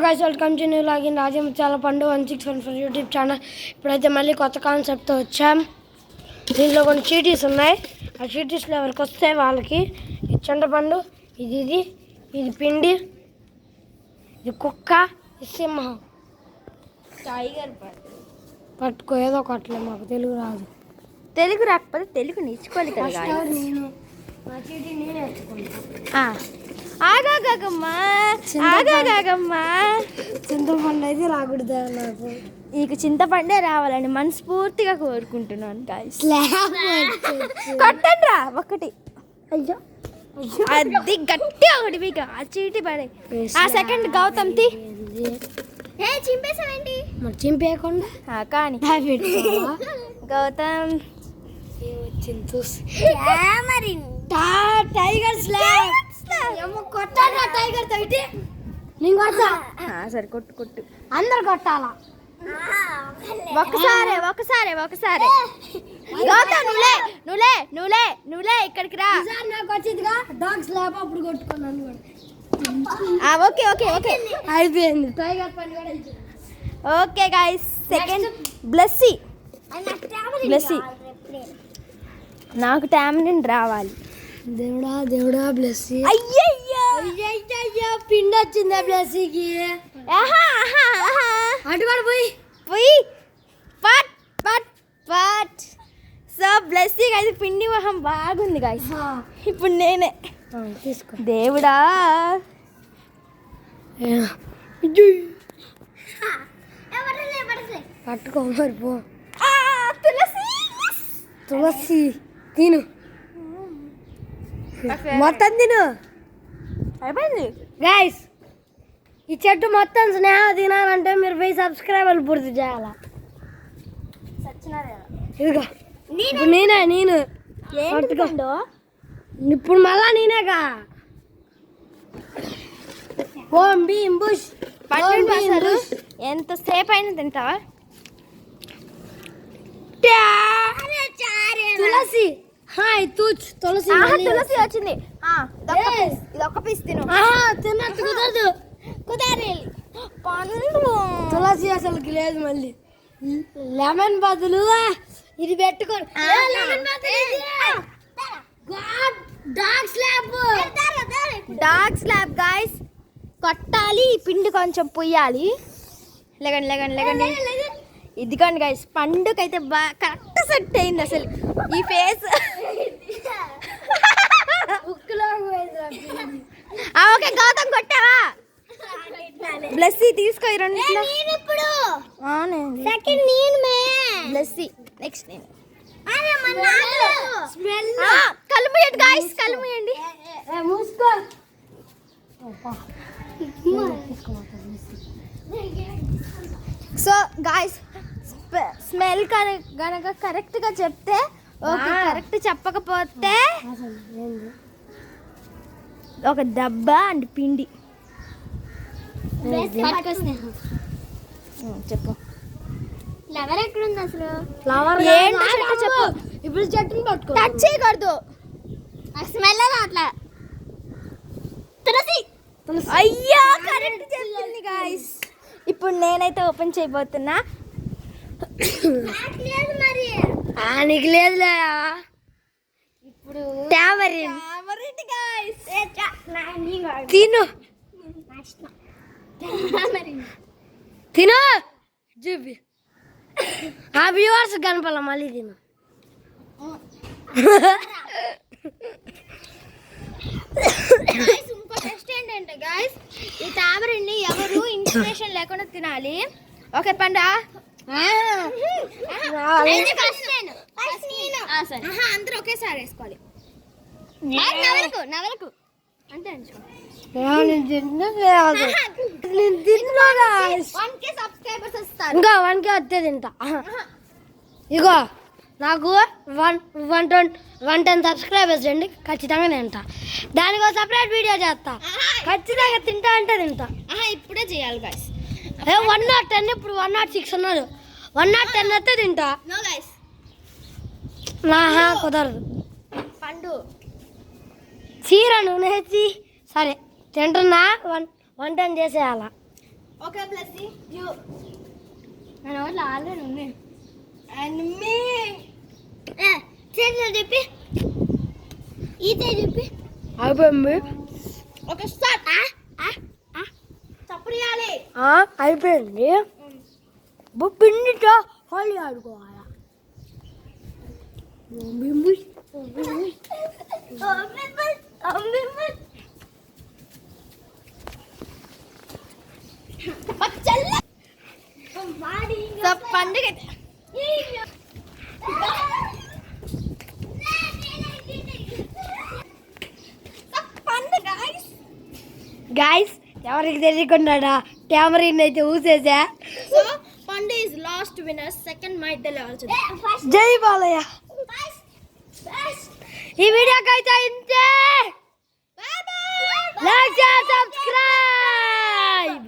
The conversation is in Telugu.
Guys welcome to new login Rajamutyala Pandu 1614 YouTube channel. ఇప్పుడైతే మళ్ళీ కొత్త కాన్సెప్ట్తో వచ్చాం. దీంట్లో కొన్ని చీటీస్ ఉన్నాయి. ఆ చీటీస్లో ఎవరికి వస్తే వాళ్ళకి ఇది చింతపండు, ఇది పిండి, ఇది కుక్క, ఇది సింహం. టైగర్ పట్టుకో ఏదో ఒకట్లే, మాకు తెలుగు రాదు. తెలుగు రాకపోతే తెలుగు నేర్చుకోవాలి కదా. నేను నా చీటీ నేనే నేర్చుకుంటా. ఆగాగమ్మా చింతపండు అయితే రాకూడదు నాకు. నీకు చింతపండే రావాలని మనస్ఫూర్తిగా కోరుకుంటున్నాను గాయ్స్. కొట్టండి రా ఒకటి. అయ్యో అది గట్టి ఒకటి మీకు ఆ చీటి పడే. ఆ సెకండ్ గౌతమ్ తి చింపేసావేంటి? మరి చింపేయకుండా కానీ గౌతమ్ వచ్చింది చూసి టైగర్ స్లాబ్ కొట్టాలా? టైగర్ తోటి నేను కొడతా. సరే కొట్టు కొట్టు, అందరు కొట్టాలా? ఒకసారి గౌతమ్ నువ్వులే ఇక్కడికి రా. నాకు వచ్చిందిగా డాగ్ స్లాబ్, అప్పుడు కొట్టుకున్నాను. ఓకే అయిపోయింది. టైగర్ పని కూడా అయిపోయింది. Okay guys, second Blessy. నాకు టామరిన్ రావాలి. దేవుడా బ్లెస్సీ. అయ్యయ్యో పిండి వచ్చిందా బ్లెస్సీకి? అటు కూడా పోయి పట్. సో బ్లెస్సీ అయితే పిండి మొహం బాగుంది గాయ్స్. ఇప్పుడు నేనే తీసుకో. దేవుడా పట్టుకో మరి పో. తులసి తులసి తిను, మొత్తం తిను. అయిపోయింది గైస్, ఈ చెట్టు మొత్తం స్నేహ తినాలంటే మీరు 1000 సబ్స్క్రైబర్లు పూర్తి చేయాలా. ఇదిగో ఇప్పుడు నేను పట్టుకో. ఇప్పుడు మళ్ళా నేనేగా. ఓం భీం బుష్. ఎంతసేపు అయినా తింటావా? తులసి తులసి తులసి వచ్చింది. ఇది ఒక్క పీస్ తిను. తిన్నట్టు కుదరదు. పండు తులసి అసలుకి లేదు. మళ్ళీ లెమన్ బదులు ఇది పెట్టుకోండి. డార్క్ స్లాబ్ గాయ్స్, కొట్టాలి. పిండి కొంచెం పొయ్యాలి. లేకండి ఇదిగోండి గాయ్స్, పండుకైతే బాగా కరెక్ట్ సెట్ అయింది. అసలు ఈ ఫేస్ ఓకే. గౌతమ్ కొట్టావా? బ్లెస్సీ తీసుకో. ఈ రెండు బ్లెస్సీ. నెక్స్ట్ నేను. కళ్ళు మూయండి గాయ్స్, కళ్ళు మూయండి. మూసుకో. సో గాయ్స్, స్మెల్ కనుక కరెక్ట్గా చెప్తే ఓకే, కరెక్ట్ చెప్పకపోతే ఒక దెబ్బ అండ్ పిండి. చెప్పు. ఫ్లవర్ ఎక్కడుంది అసలు? ఫ్లవర్ ఏంటో చెప్పు. ఇప్పుడు చెట్టుని పట్టుకో. టచ్ చేయకూడదు. స్మెల్ అట్లా. తులసి. అయ్యో కరెక్ట్ చెప్పింది గాయ్స్. ఇప్పుడు నేనైతే ఓపెన్ చేయబోతున్నా. మరి నీకు లేదులే. ఇప్పుడు టామరిన్ గాయ్స్ తిను చూపి. ఆ వ్యూవర్స్ కనపాల. మళ్ళీ తిను. ఇంకో టెస్ట్ ఏంటంటే గాయ్స్, ఈ టామరిన్ని ఎవరు ఇన్స్పిరేషన్ లేకుండా తినాలి. ఓకే పండా? అందరూ ఒకేసారి వేసుకోవాలి. నవలకు అంటే ఇంకా 1K వస్తే తింటా. ఇగో నాకు 110 సబ్స్క్రైబర్స్ అండి. ఖచ్చితంగా తింటా. దానికి ఒక సపరేట్ వీడియో చేస్తా. ఖచ్చితంగా తింటా అంటే తింటా. ఇప్పుడే చేయాలి గాయ్స్. 110, ఇప్పుడు 106 ఉన్నారు. 110 వస్తే తింటా. కుదరదు. పండు చీర నూనె సరే తింటున్నా. 110 చేసేయాలా. ఓకే ప్లస్ యూ నా నోట్లో ఆల్రెడీ ఉంది. అండ్ మీ చేతిలో చెప్పి ఈతే చెప్పి అయిపోయింది. ఓకే స్టార్ట్ చప్పరియాలి. అయిపోయింది. పిండితో హోలీ ఆడుకోవాలా? పండుగ గైస్ ఎవరికి తెలియకుండా టామరీన్ అయితే ఊసేసా. సో పండు ఇస్ లాస్ట్ విన్నర్. సెకండ్ మా ఇద్దరు ఎవరు చూద్దాం. జై బాలయ్య. ఈ వీడియోకి అయితే ఇంతే. Like subscribe.